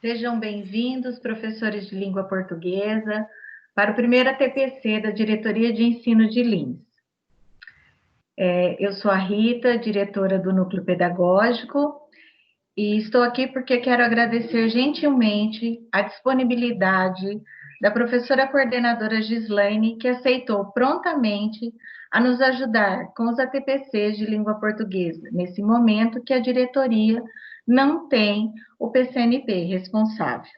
Sejam bem-vindos, professores de língua portuguesa, para o primeiro ATPC da Diretoria de Ensino de Lins. Eu sou a Rita, diretora do Núcleo Pedagógico, e estou aqui porque quero agradecer gentilmente a disponibilidade da professora coordenadora Gislaine, que aceitou prontamente a nos ajudar com os ATPCs de língua portuguesa, nesse momento que a diretoria não tem o PCNP responsável.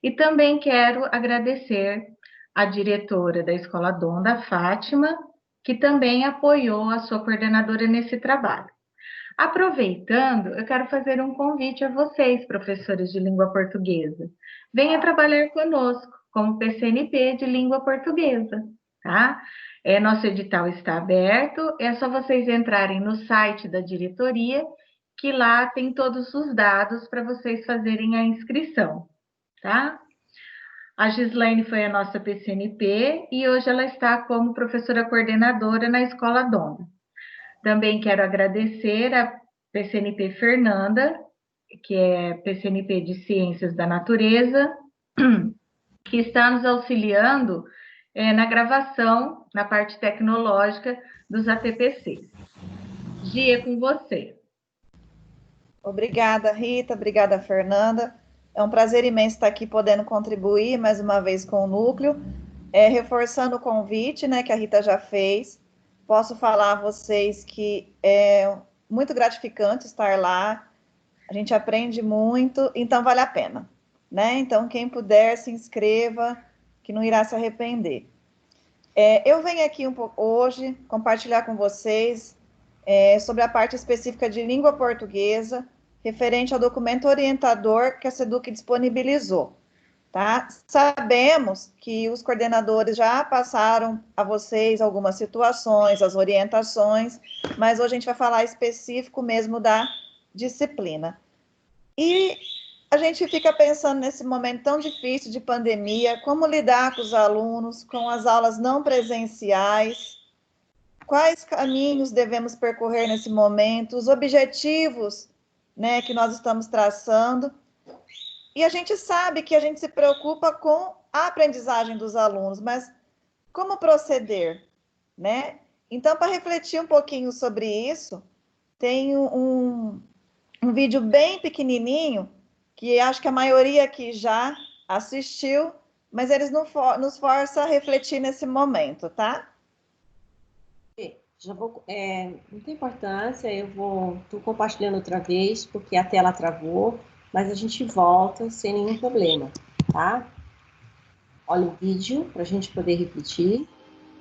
E também quero agradecer a diretora da Escola Donda, Fátima, que também apoiou a sua coordenadora nesse trabalho. Aproveitando, eu quero fazer um convite a vocês, professores de língua portuguesa. Venha trabalhar conosco como PCNP de língua portuguesa, tá? Nosso edital está aberto, é só vocês entrarem no site da diretoria, que lá tem todos os dados para vocês fazerem a inscrição, tá? A Gislaine foi a nossa PCNP e hoje ela está como professora coordenadora na Escola Dona. Também quero agradecer a PCNP Fernanda, que é PCNP de Ciências da Natureza, que está nos auxiliando na gravação, na parte tecnológica dos ATPCs. Gia, com você. Obrigada, Rita. Obrigada, Fernanda. É um prazer imenso estar aqui podendo contribuir mais uma vez com o Núcleo, reforçando o convite, né, que a Rita já fez. Posso falar a vocês que é muito gratificante estar lá, a gente aprende muito, então vale a pena, né? Então, quem puder, se inscreva, que não irá se arrepender. Eu venho aqui um pouco hoje compartilhar com vocês sobre a parte específica de língua portuguesa, referente ao documento orientador que a SEDUC disponibilizou. Tá? Sabemos que os coordenadores já passaram a vocês algumas situações, as orientações, mas hoje a gente vai falar específico mesmo da disciplina. E a gente fica pensando nesse momento tão difícil de pandemia, como lidar com os alunos, com as aulas não presenciais, quais caminhos devemos percorrer nesse momento, os objetivos, né, que nós estamos traçando. E a gente sabe que a gente se preocupa com a aprendizagem dos alunos, mas como proceder, né? Então, para refletir um pouquinho sobre isso, tem um vídeo bem pequenininho, que acho que a maioria aqui já assistiu, mas eles nos forçam a refletir nesse momento, tá? Já vou, não tem importância, estou compartilhando outra vez, porque a tela travou, mas a gente volta sem nenhum problema, tá? Olha o vídeo para a gente poder repetir.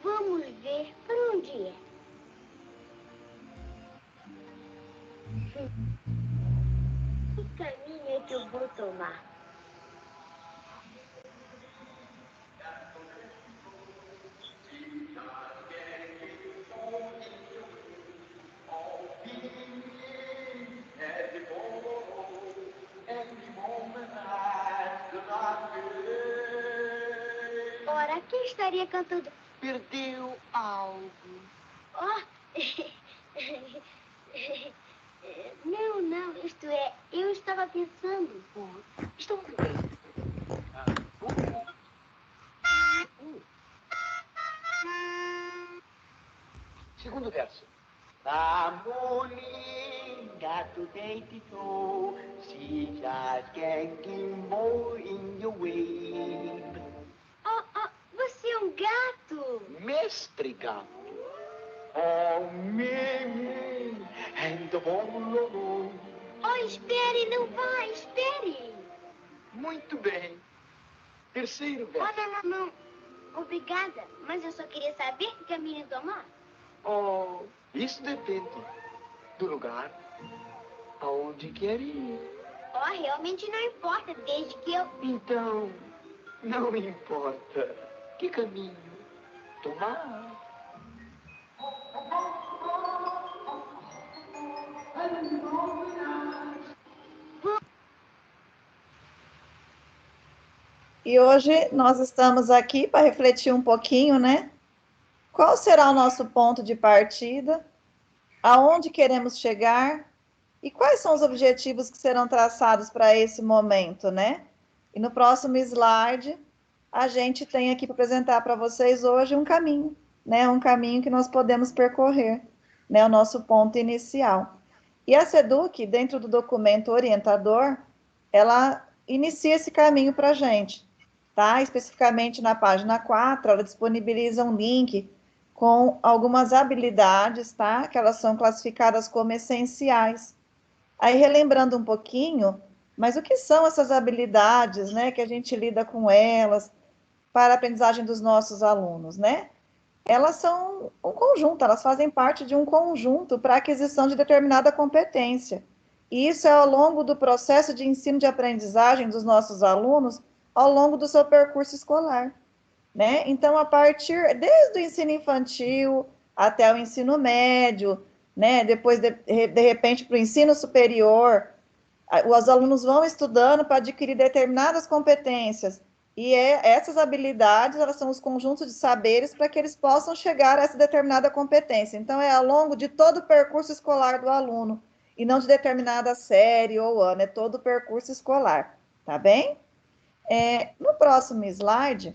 Vamos ver para onde é. Que caminho é que eu vou tomar? Ora, quem estaria cantando? Perdeu algo. Oh! Não, isto é, eu estava pensando. Estou muito bem. Segundo verso. Moninga today to go. She just getting more in your way. Oh, você é um gato. Mestre gato. Oh, me, and the bolo. Oh, espere, não vá, espere. Muito bem. Terceiro verso. Oh, não. Obrigada, mas eu só queria saber que caminho tomar. Oh, isso depende do lugar aonde quer ir. Oh, realmente não importa, desde que eu... Então, não importa que caminho tomar. E hoje nós estamos aqui para refletir um pouquinho, né? Qual será o nosso ponto de partida? Aonde queremos chegar? E quais são os objetivos que serão traçados para esse momento, né? E no próximo slide, a gente tem aqui para apresentar para vocês hoje um caminho, né? Um caminho que nós podemos percorrer, né? O nosso ponto inicial. E a SEDUC, dentro do documento orientador, ela inicia esse caminho para a gente, tá? Especificamente na página 4, ela disponibiliza um link com algumas habilidades, tá? Que elas são classificadas como essenciais. Aí, relembrando um pouquinho, mas o que são essas habilidades, né? Que a gente lida com elas para a aprendizagem dos nossos alunos, né? Elas são um conjunto, elas fazem parte de um conjunto para a aquisição de determinada competência. E isso é ao longo do processo de ensino de aprendizagem dos nossos alunos, ao longo do seu percurso escolar, né? Então, desde o ensino infantil até o ensino médio, né? Depois, de repente, para o ensino superior, os alunos vão estudando para adquirir determinadas competências, e essas habilidades, elas são os conjuntos de saberes para que eles possam chegar a essa determinada competência. Então, é ao longo de todo o percurso escolar do aluno, e não de determinada série ou ano, é todo o percurso escolar, tá bem? No próximo slide,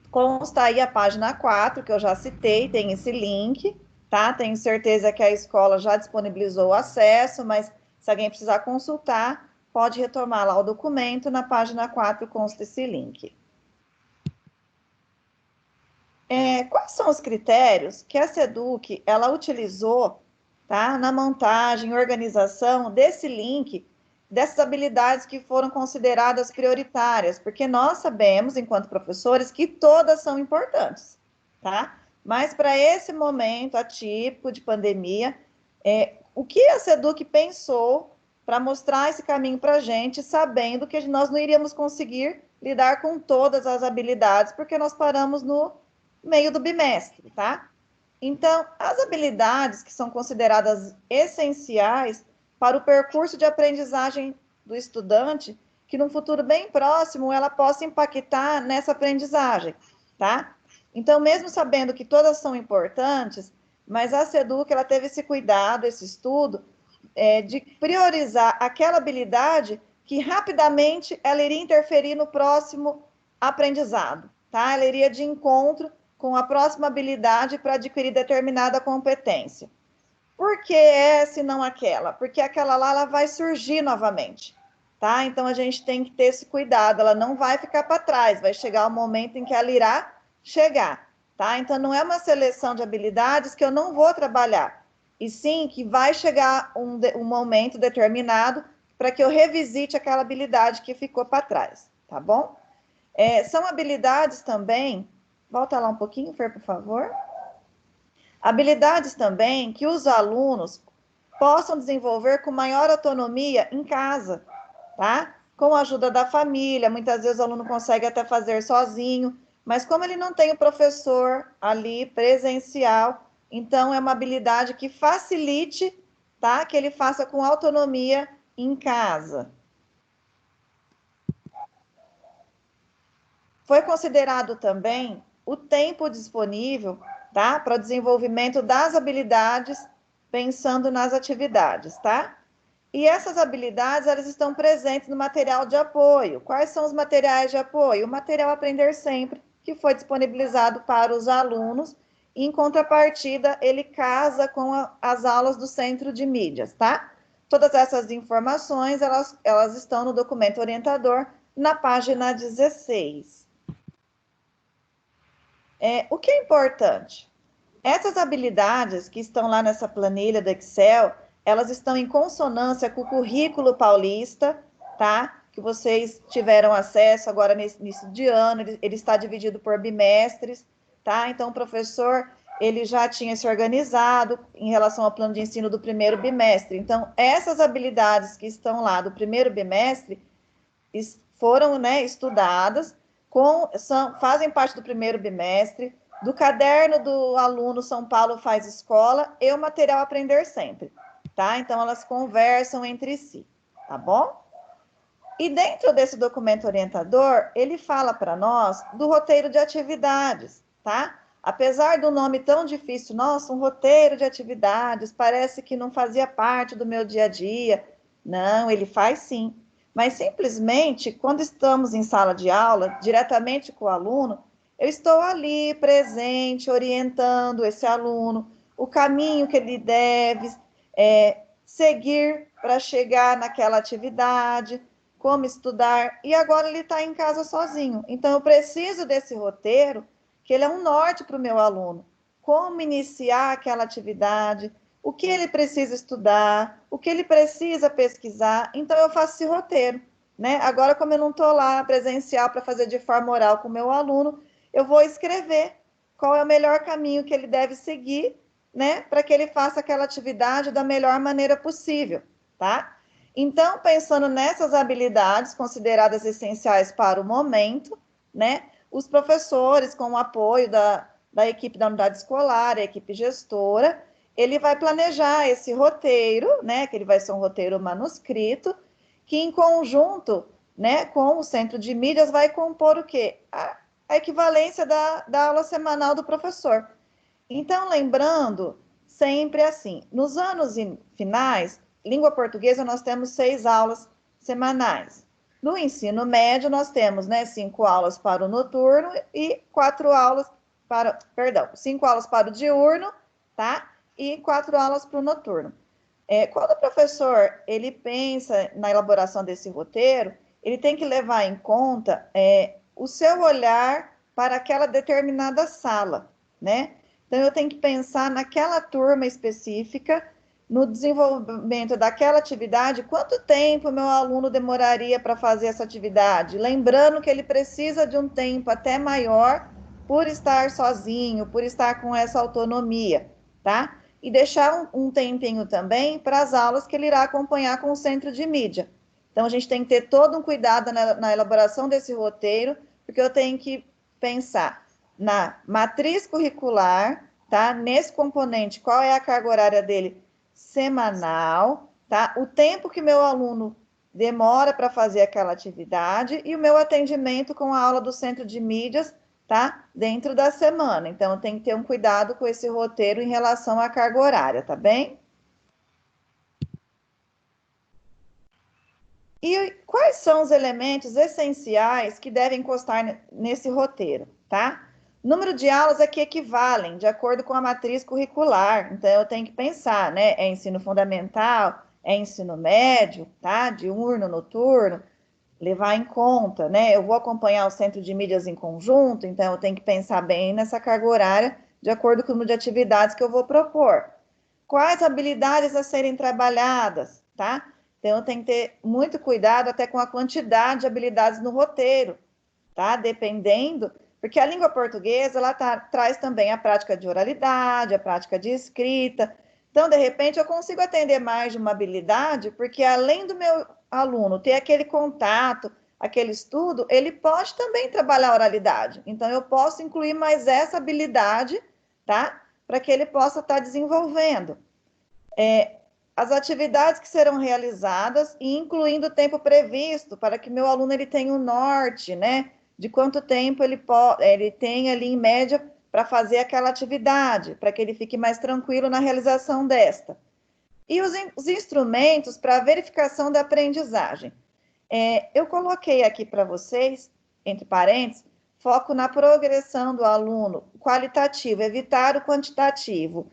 consta aí a página 4, que eu já citei, tem esse link, tá? Tenho certeza que a escola já disponibilizou o acesso, mas se alguém precisar consultar, pode retomar lá o documento, na página 4 consta esse link. Quais são os critérios que a SEDUC ela utilizou, tá, na montagem e organização desse link, dessas habilidades que foram consideradas prioritárias? Porque nós sabemos, enquanto professores, que todas são importantes, tá? Mas para esse momento atípico de pandemia, o que a SEDUC pensou para mostrar esse caminho para a gente, sabendo que nós não iríamos conseguir lidar com todas as habilidades, porque nós paramos no meio do bimestre, tá? Então, as habilidades que são consideradas essenciais para o percurso de aprendizagem do estudante, que num futuro bem próximo ela possa impactar nessa aprendizagem, tá? Então, mesmo sabendo que todas são importantes, mas a SEDUC ela teve esse cuidado, esse estudo, de priorizar aquela habilidade que rapidamente ela iria interferir no próximo aprendizado, tá? Ela iria de encontro com a próxima habilidade para adquirir determinada competência. Por que essa e não aquela? Porque aquela lá ela vai surgir novamente, tá? Então a gente tem que ter esse cuidado, ela não vai ficar para trás, vai chegar o momento em que ela irá chegar, tá? Então não é uma seleção de habilidades que eu não vou trabalhar, e sim que vai chegar um momento determinado para que eu revisite aquela habilidade que ficou para trás, tá bom? São habilidades também, volta lá um pouquinho, Fer, por favor. Habilidades também que os alunos possam desenvolver com maior autonomia em casa, tá? Com a ajuda da família, muitas vezes o aluno consegue até fazer sozinho, mas como ele não tem o professor ali presencial, então é uma habilidade que facilite, tá? Que ele faça com autonomia em casa. Foi considerado também o tempo disponível, tá? Para o desenvolvimento das habilidades, pensando nas atividades, tá? E essas habilidades, elas estão presentes no material de apoio. Quais são os materiais de apoio? O material Aprender Sempre, que foi disponibilizado para os alunos, e em contrapartida, ele casa com as aulas do Centro de Mídias, tá? Todas essas informações, elas estão no documento orientador, na página 16. O que é importante? Essas habilidades que estão lá nessa planilha do Excel, elas estão em consonância com o currículo paulista, tá? Que vocês tiveram acesso agora nesse início de ano, ele está dividido por bimestres, tá? Então, o professor, ele já tinha se organizado em relação ao plano de ensino do primeiro bimestre. Então, essas habilidades que estão lá do primeiro bimestre foram, né, estudadas, fazem parte do primeiro bimestre, do caderno do aluno São Paulo Faz Escola e o material Aprender Sempre, tá? Então, elas conversam entre si, tá bom? E dentro desse documento orientador, ele fala para nós do roteiro de atividades, tá? Apesar do nome tão difícil, nossa, um roteiro de atividades, parece que não fazia parte do meu dia a dia. Não, ele faz sim. mas simplesmente, quando estamos em sala de aula, diretamente com o aluno, eu estou ali presente, orientando esse aluno, o caminho que ele deve seguir para chegar naquela atividade, como estudar, e agora ele está em casa sozinho. Então, eu preciso desse roteiro, que ele é um norte para o meu aluno. Como iniciar aquela atividade, o que ele precisa estudar, o que ele precisa pesquisar. Então, eu faço esse roteiro, né? Agora, como eu não estou lá presencial para fazer de forma oral com o meu aluno, eu vou escrever qual é o melhor caminho que ele deve seguir, né? Para que ele faça aquela atividade da melhor maneira possível, tá? Então, pensando nessas habilidades consideradas essenciais para o momento, né? Os professores, com o apoio da equipe da unidade escolar, a equipe gestora, ele vai planejar esse roteiro, né? Que ele vai ser um roteiro manuscrito, que em conjunto, né, com o centro de mídias vai compor o quê? A equivalência da aula semanal do professor. Então, lembrando, sempre assim, nos anos finais, língua portuguesa, nós temos 6 aulas semanais. No ensino médio, nós temos, né, 5 aulas para o noturno e 4 aulas para, 5 aulas para o diurno, tá? E 4 aulas para o noturno. Quando o professor, ele pensa na elaboração desse roteiro, ele tem que levar em conta o seu olhar para aquela determinada sala, né? Então, eu tenho que pensar naquela turma específica, no desenvolvimento daquela atividade, quanto tempo meu aluno demoraria para fazer essa atividade? Lembrando que ele precisa de um tempo até maior por estar sozinho, por estar com essa autonomia, tá? E deixar um tempinho também para as aulas que ele irá acompanhar com o centro de mídia. Então, a gente tem que ter todo um cuidado na elaboração desse roteiro, porque eu tenho que pensar na matriz curricular, tá? Nesse componente, qual é a carga horária dele semanal, tá? O tempo que meu aluno demora para fazer aquela atividade e o meu atendimento com a aula do centro de mídias, tá? Dentro da semana. Então, eu tenho que ter um cuidado com esse roteiro em relação à carga horária, tá bem? E quais são os elementos essenciais que devem constar nesse roteiro, tá? Número de aulas aqui equivalem, de acordo com a matriz curricular. Então, eu tenho que pensar, né? É ensino fundamental, é ensino médio, tá? Diurno, noturno, levar em conta, né? Eu vou acompanhar o centro de mídias em conjunto, então eu tenho que pensar bem nessa carga horária, de acordo com o número de atividades que eu vou propor. Quais habilidades a serem trabalhadas, tá? Então, eu tenho que ter muito cuidado até com a quantidade de habilidades no roteiro, tá? Dependendo, porque a língua portuguesa, ela traz também a prática de oralidade, a prática de escrita. Então, de repente, eu consigo atender mais de uma habilidade, porque além do meu aluno ter aquele contato, aquele estudo, ele pode também trabalhar a oralidade. Então, eu posso incluir mais essa habilidade, tá? Para que ele possa estar desenvolvendo. As atividades que serão realizadas, incluindo o tempo previsto, para que meu aluno ele tenha um norte, né? De quanto tempo ele tem ali, em média, para fazer aquela atividade, para que ele fique mais tranquilo na realização desta. E os instrumentos para verificação da aprendizagem. Eu coloquei aqui para vocês, entre parênteses, foco na progressão do aluno, qualitativo, evitar o quantitativo.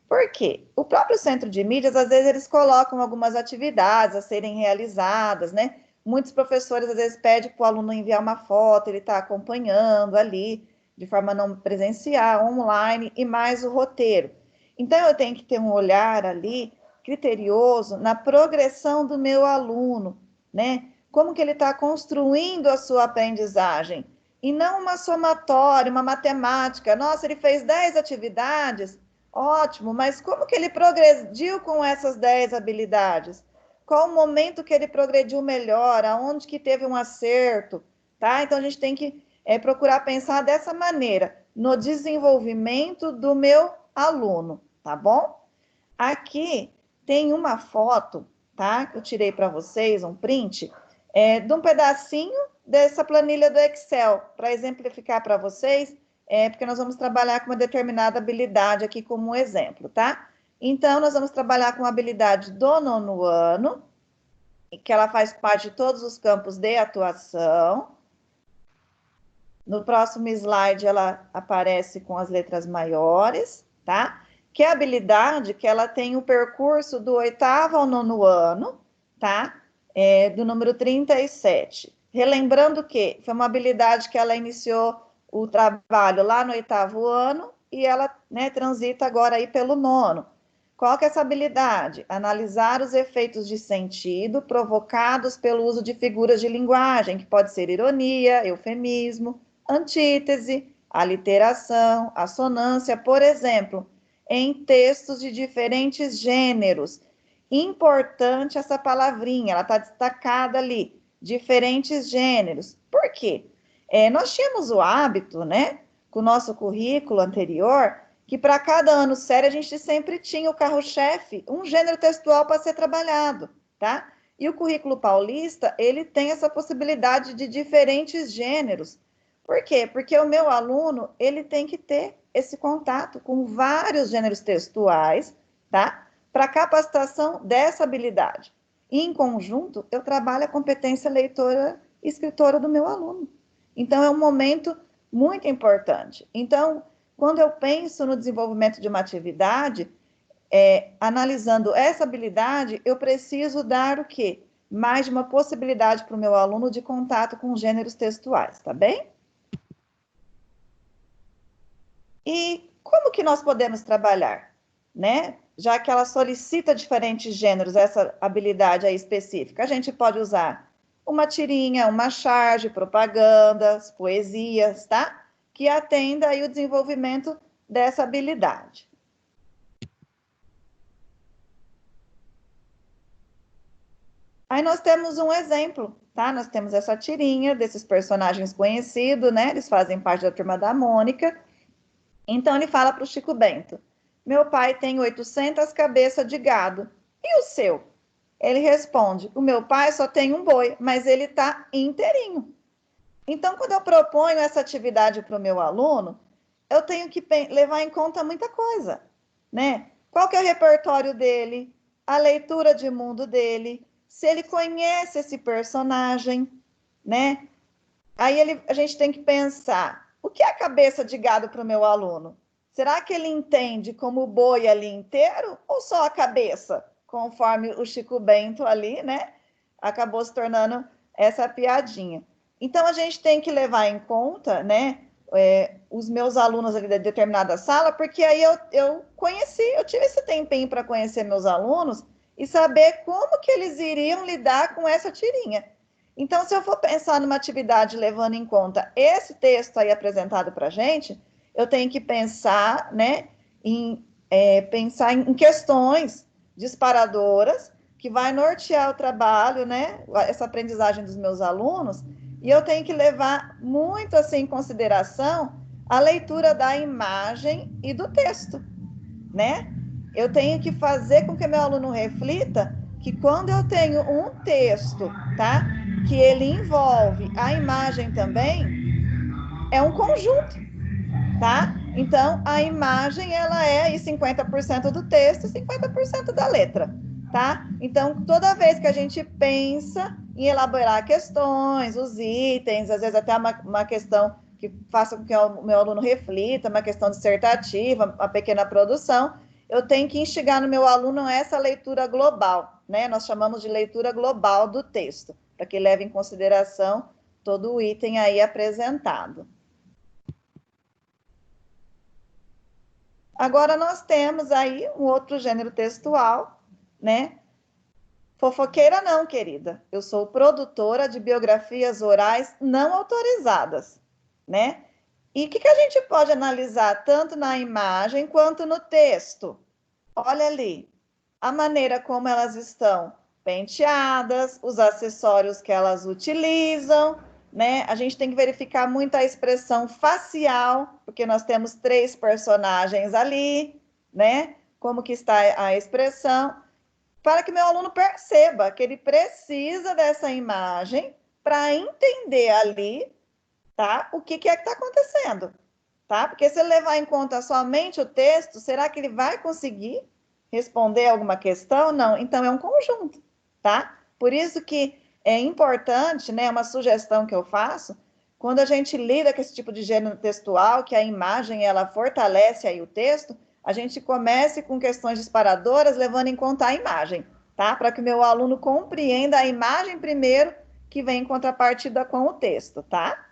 Por quê? O próprio centro de mídias, às vezes, eles colocam algumas atividades a serem realizadas, né? Muitos professores, às vezes, pedem para o aluno enviar uma foto, ele está acompanhando ali, de forma não presencial, online, e mais o roteiro. Então, eu tenho que ter um olhar ali, criterioso, na progressão do meu aluno, né? Como que ele está construindo a sua aprendizagem. E não uma somatória, uma matemática. Nossa, ele fez 10 atividades, ótimo, mas como que ele progrediu com essas 10 habilidades? Qual o momento que ele progrediu melhor? Aonde que teve um acerto? Tá? Então, a gente tem que procurar pensar dessa maneira, no desenvolvimento do meu aluno, tá bom? Aqui tem uma foto, tá? Que eu tirei para vocês, um print, de um pedacinho dessa planilha do Excel, para exemplificar para vocês, porque nós vamos trabalhar com uma determinada habilidade aqui como um exemplo, tá? Então, nós vamos trabalhar com a habilidade do 9º ano, que ela faz parte de todos os campos de atuação. No próximo slide, ela aparece com as letras maiores, tá? Que é a habilidade que ela tem o percurso do 8º ao 9º ano, tá? Do número 37. Relembrando que foi uma habilidade que ela iniciou o trabalho lá no 8º ano e ela, né, transita agora aí pelo 9º. Qual que é essa habilidade? Analisar os efeitos de sentido provocados pelo uso de figuras de linguagem, que pode ser ironia, eufemismo, antítese, aliteração, assonância, por exemplo, em textos de diferentes gêneros. Importante essa palavrinha, ela está destacada ali, diferentes gêneros. Por quê? Nós tínhamos o hábito, né, com o nosso currículo anterior, que para cada ano sério a gente sempre tinha o carro-chefe, um gênero textual para ser trabalhado, tá? E o currículo paulista, ele tem essa possibilidade de diferentes gêneros. Por quê? Porque o meu aluno, ele tem que ter esse contato com vários gêneros textuais, tá? Para capacitação dessa habilidade. E, em conjunto, eu trabalho a competência leitora e escritora do meu aluno. Então, é um momento muito importante. Então, quando eu penso no desenvolvimento de uma atividade, analisando essa habilidade, eu preciso dar o quê? Mais de uma possibilidade para o meu aluno de contato com gêneros textuais, tá bem? E como que nós podemos trabalhar, né? Já que ela solicita diferentes gêneros, essa habilidade aí específica, a gente pode usar uma tirinha, uma charge, propagandas, poesias, tá? Que atenda aí o desenvolvimento dessa habilidade. Aí nós temos um exemplo, tá? Nós temos essa tirinha desses personagens conhecidos, né? Eles fazem parte da Turma da Mônica. Então ele fala para o Chico Bento: meu pai tem 800 cabeças de gado. E o seu? Ele responde: o meu pai só tem um boi, mas ele está inteirinho. Então, quando eu proponho essa atividade para o meu aluno, eu tenho que levar em conta muita coisa, né? Qual que é o repertório dele, a leitura de mundo dele, se ele conhece esse personagem, né? Aí a gente tem que pensar, o que é a cabeça de gado para o meu aluno? Será que ele entende como o boi ali inteiro ou só a cabeça? Conforme o Chico Bento ali, né? Acabou se tornando essa piadinha. Então, a gente tem que levar em conta, né? Os meus alunos ali de determinada sala, porque aí eu tive esse tempinho para conhecer meus alunos e saber como que eles iriam lidar com essa tirinha. Então, se eu for pensar numa atividade levando em conta esse texto aí apresentado para a gente, eu tenho que pensar, né, pensar em questões disparadoras que vai nortear o trabalho, né, essa aprendizagem dos meus alunos, e eu tenho que levar muito assim em consideração a leitura da imagem e do texto, né? Eu tenho que fazer com que meu aluno reflita que quando eu tenho um texto, tá, que ele envolve a imagem também, é um conjunto, tá? Então, a imagem, ela é aí 50% do texto, 50% da letra, tá? Então, toda vez que a gente pensa em elaborar questões, os itens, às vezes até uma questão que faça com que o meu aluno reflita, uma questão dissertativa, uma pequena produção, eu tenho que instigar no meu aluno essa leitura global, né? Nós chamamos de leitura global do texto, para que leve em consideração todo o item aí apresentado. Agora nós temos aí um outro gênero textual, né? Fofoqueira não, querida. Eu sou produtora de biografias orais não autorizadas, né? E o que a gente pode analisar tanto na imagem quanto no texto? Olha ali, a maneira como elas estão penteadas, os acessórios que elas utilizam, né? A gente tem que verificar muito a expressão facial, porque nós temos 3 personagens ali, né? Como que está a expressão, para que meu aluno perceba que ele precisa dessa imagem para entender ali, tá? O que é que está acontecendo, tá? Porque se ele levar em conta somente o texto, será que ele vai conseguir responder alguma questão? Não. Então, é um conjunto, tá? Por isso que é importante, né, uma sugestão que eu faço, quando a gente lida com esse tipo de gênero textual, que a imagem ela fortalece aí o texto, a gente comece com questões disparadoras, levando em conta a imagem, tá? Para que o meu aluno compreenda a imagem primeiro, que vem em contrapartida com o texto, tá?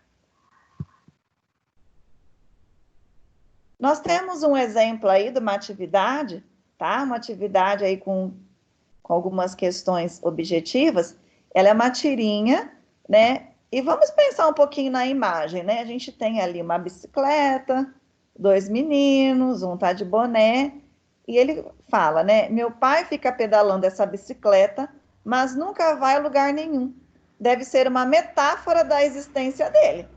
Nós temos um exemplo aí de uma atividade, tá? Uma atividade aí com algumas questões objetivas. Ela é uma tirinha, né? E vamos pensar um pouquinho na imagem, né? A gente tem ali uma bicicleta, dois meninos, um tá de boné, e ele fala, né? Meu pai fica pedalando essa bicicleta, mas nunca vai a lugar nenhum. Deve ser uma metáfora da existência dele.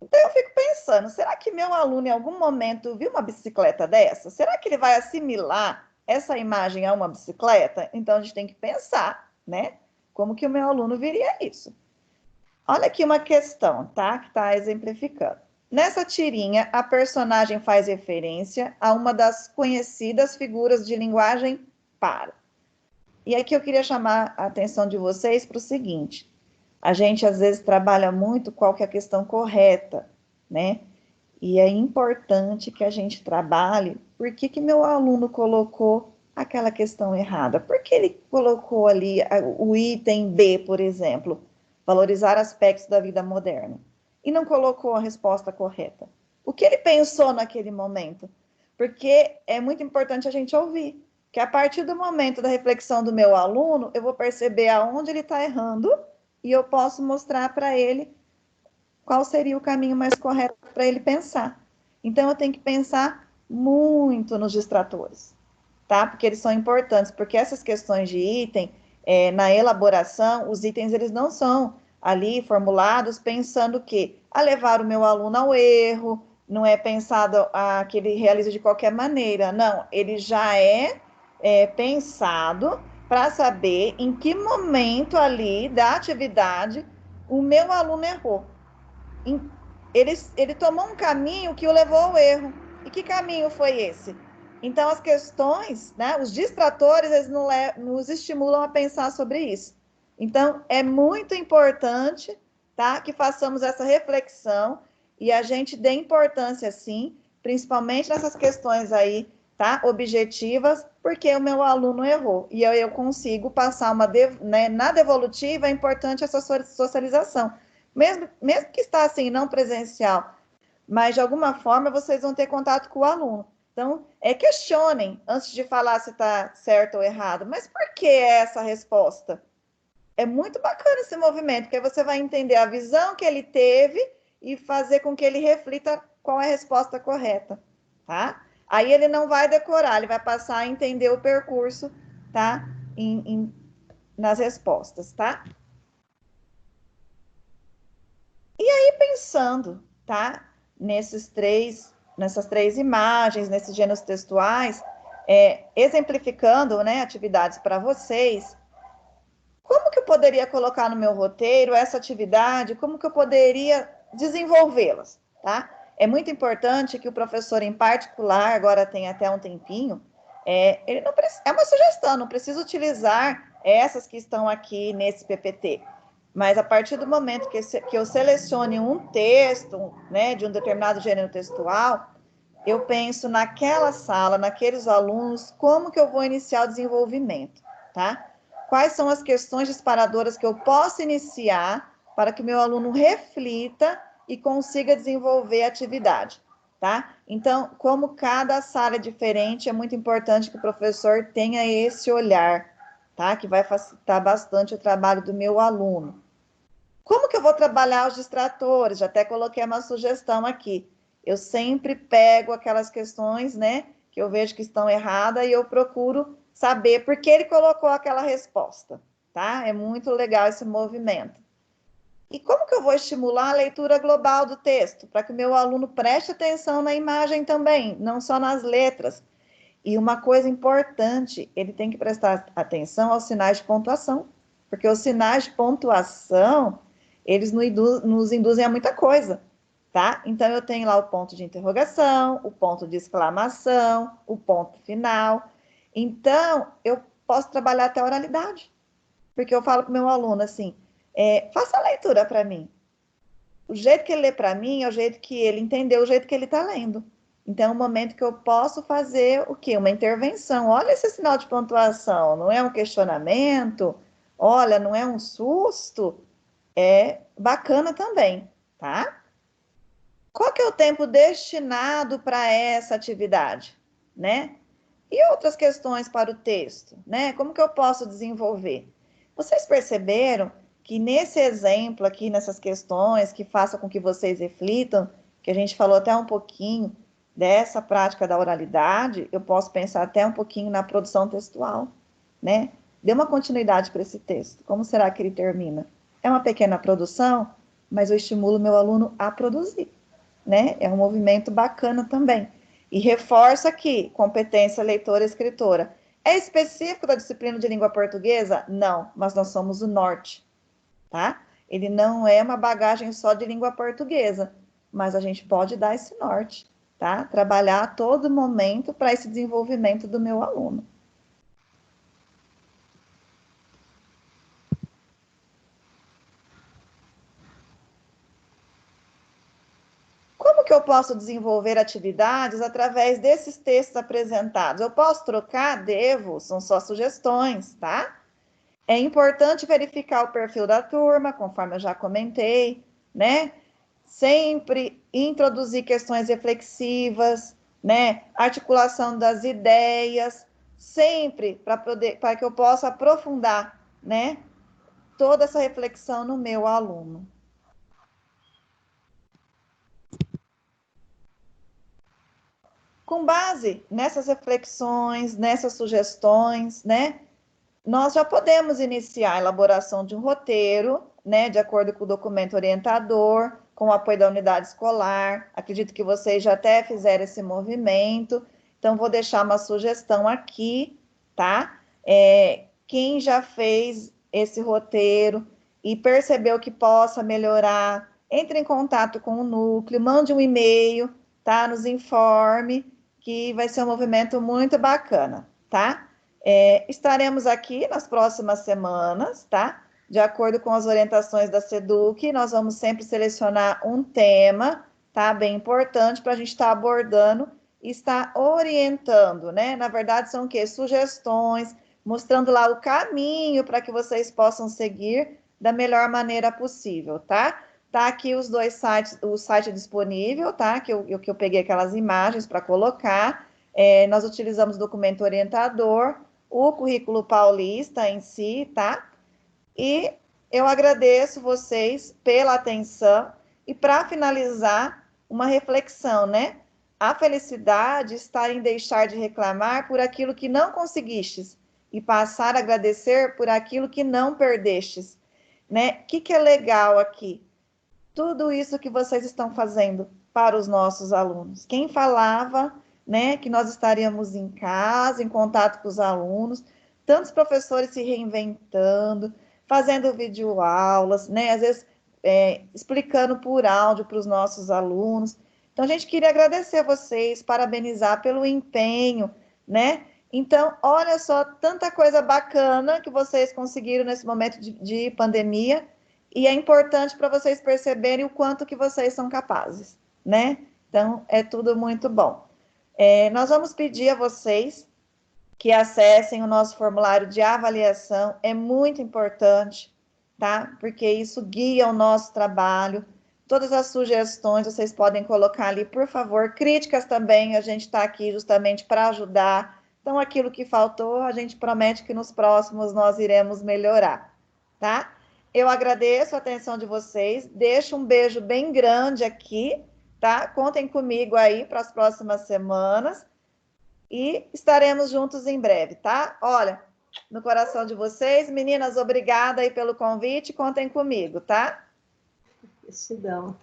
Então eu fico pensando, será que meu aluno em algum momento viu uma bicicleta dessa? Será que ele vai assimilar essa imagem a uma bicicleta? Então a gente tem que pensar, né? Como que o meu aluno viria isso? Olha aqui uma questão, tá? Que está exemplificando. Nessa tirinha, a personagem faz referência a uma das conhecidas figuras de linguagem para. E aqui eu queria chamar a atenção de vocês para o seguinte: a gente às vezes trabalha muito qual que é a questão correta, né? E é importante que a gente trabalhe por que meu aluno colocou aquela questão errada. Por que ele colocou ali o item B, por exemplo, valorizar aspectos da vida moderna, e não colocou a resposta correta? O que ele pensou naquele momento? Porque é muito importante a gente ouvir, que a partir do momento da reflexão do meu aluno, eu vou perceber aonde ele está errando e eu posso mostrar para ele qual seria o caminho mais correto para ele pensar. Então, eu tenho que pensar muito nos distratores, tá? Porque eles são importantes, porque essas questões de item, na elaboração, os itens, eles não são ali formulados pensando que a levar o meu aluno ao erro, não é pensado que ele realiza de qualquer maneira, não, ele já é pensado para saber em que momento ali da atividade o meu aluno errou. Ele tomou um caminho que o levou ao erro. E que caminho foi esse? Então, as questões, né, os distratores, eles nos estimulam a pensar sobre isso. Então, é muito importante, tá, que façamos essa reflexão e a gente dê importância, sim, principalmente nessas questões aí, tá, objetivas, porque o meu aluno errou. E eu consigo passar né, na devolutiva, é importante essa socialização. Mesmo que está assim, não presencial, mas de alguma forma vocês vão ter contato com o aluno. Então, questionem antes de falar se está certo ou errado. Mas por que essa resposta? É muito bacana esse movimento, porque você vai entender a visão que ele teve e fazer com que ele reflita qual é a resposta correta, tá? Aí ele não vai decorar, ele vai passar a entender o percurso, tá? Nas respostas, tá? E aí, pensando, tá? Nessas três imagens, nesses gêneros textuais, exemplificando, né, atividades para vocês, como que eu poderia colocar no meu roteiro essa atividade, como que eu poderia desenvolvê-las, tá? É muito importante que o professor em particular, agora tem até um tempinho, ele não é uma sugestão, não precisa utilizar essas que estão aqui nesse PPT, mas a partir do momento que eu selecione um texto, né, de um determinado gênero textual, eu penso naquela sala, naqueles alunos, como que eu vou iniciar o desenvolvimento, tá? Quais são as questões disparadoras que eu posso iniciar para que o meu aluno reflita e consiga desenvolver a atividade, tá? Então, como cada sala é diferente, é muito importante que o professor tenha esse olhar, tá? Que vai facilitar bastante o trabalho do meu aluno. Como que eu vou trabalhar os distratores? Já até coloquei uma sugestão aqui. Eu sempre pego aquelas questões, né, que eu vejo que estão erradas e eu procuro saber por que ele colocou aquela resposta, tá? É muito legal esse movimento. E como que eu vou estimular a leitura global do texto? Para que o meu aluno preste atenção na imagem também, não só nas letras. E uma coisa importante, ele tem que prestar atenção aos sinais de pontuação, porque os sinais de pontuação, eles nos induzem a muita coisa, tá? Então, eu tenho lá o ponto de interrogação, o ponto de exclamação, o ponto final. Então, eu posso trabalhar até a oralidade, Porque eu falo para o meu aluno assim, faça a leitura para mim. O jeito que ele lê para mim é o jeito que ele entendeu, o jeito que ele está lendo. Então, é um momento que eu posso fazer o quê? Uma intervenção. Olha esse sinal de pontuação, não é um questionamento, olha, não é um susto, é bacana também, tá? Qual que é o tempo destinado para essa atividade, né? E outras questões para o texto, né? Como que eu posso desenvolver? Vocês perceberam que nesse exemplo aqui, nessas questões, que faça com que vocês reflitam, que a gente falou até um pouquinho dessa prática da oralidade, eu posso pensar até um pouquinho na produção textual, né? Dê uma continuidade para esse texto. Como será que ele termina? É uma pequena produção, mas eu estimulo meu aluno a produzir, né? É um movimento bacana também. E reforça aqui, competência leitora e escritora. É específico da disciplina de língua portuguesa? Não, mas nós somos o norte, tá? Ele não é uma bagagem só de língua portuguesa, mas a gente pode dar esse norte, tá? Trabalhar a todo momento para esse desenvolvimento do meu aluno. Como que eu posso desenvolver atividades através desses textos apresentados? Eu posso trocar? Devo, são só sugestões, tá? É importante verificar o perfil da turma, conforme eu já comentei, né? Sempre introduzir questões reflexivas, né? Articulação das ideias, sempre para que eu possa aprofundar, né? Toda essa reflexão no meu aluno. Com base nessas reflexões, nessas sugestões, né? Nós já podemos iniciar a elaboração de um roteiro, né, de acordo com o documento orientador, com o apoio da unidade escolar. Acredito que vocês já até fizeram esse movimento, então vou deixar uma sugestão aqui, tá? Quem já fez esse roteiro e percebeu que possa melhorar, entre em contato com o núcleo, mande um e-mail, tá? Nos informe, que vai ser um movimento muito bacana, tá? Estaremos aqui nas próximas semanas, tá? De acordo com as orientações da SEDUC, nós vamos sempre selecionar um tema, tá? Bem importante para a gente estar abordando e estar orientando, né? Na verdade, são o quê? Sugestões, mostrando lá o caminho para que vocês possam seguir da melhor maneira possível, tá? Tá aqui os dois sites, o site disponível, tá? Que eu peguei aquelas imagens para colocar. Nós utilizamos documento orientador, o currículo paulista em si, tá? E eu agradeço vocês pela atenção e para finalizar, uma reflexão, né? A felicidade está em deixar de reclamar por aquilo que não conseguistes e passar a agradecer por aquilo que não perdestes, né? O que é legal aqui? Tudo isso que vocês estão fazendo para os nossos alunos. Quem falava, né, que nós estaríamos em casa, em contato com os alunos, tantos professores se reinventando, fazendo videoaulas, né, às vezes explicando por áudio para os nossos alunos. Então, a gente queria agradecer a vocês, parabenizar pelo empenho, né? Então, olha só, tanta coisa bacana que vocês conseguiram nesse momento de pandemia, e é importante para vocês perceberem o quanto que vocês são capazes, né? Então, é tudo muito bom. Nós vamos pedir a vocês que acessem o nosso formulário de avaliação, é muito importante, tá? Porque isso guia o nosso trabalho. Todas as sugestões vocês podem colocar ali, por favor. Críticas também, a gente está aqui justamente para ajudar. Então, aquilo que faltou, a gente promete que nos próximos nós iremos melhorar, tá? Eu agradeço a atenção de vocês, deixo um beijo bem grande aqui, tá? Contem comigo aí para as próximas semanas e estaremos juntos em breve, tá? Olha, no coração de vocês, meninas, obrigada aí pelo convite, contem comigo, tá? Gratidão.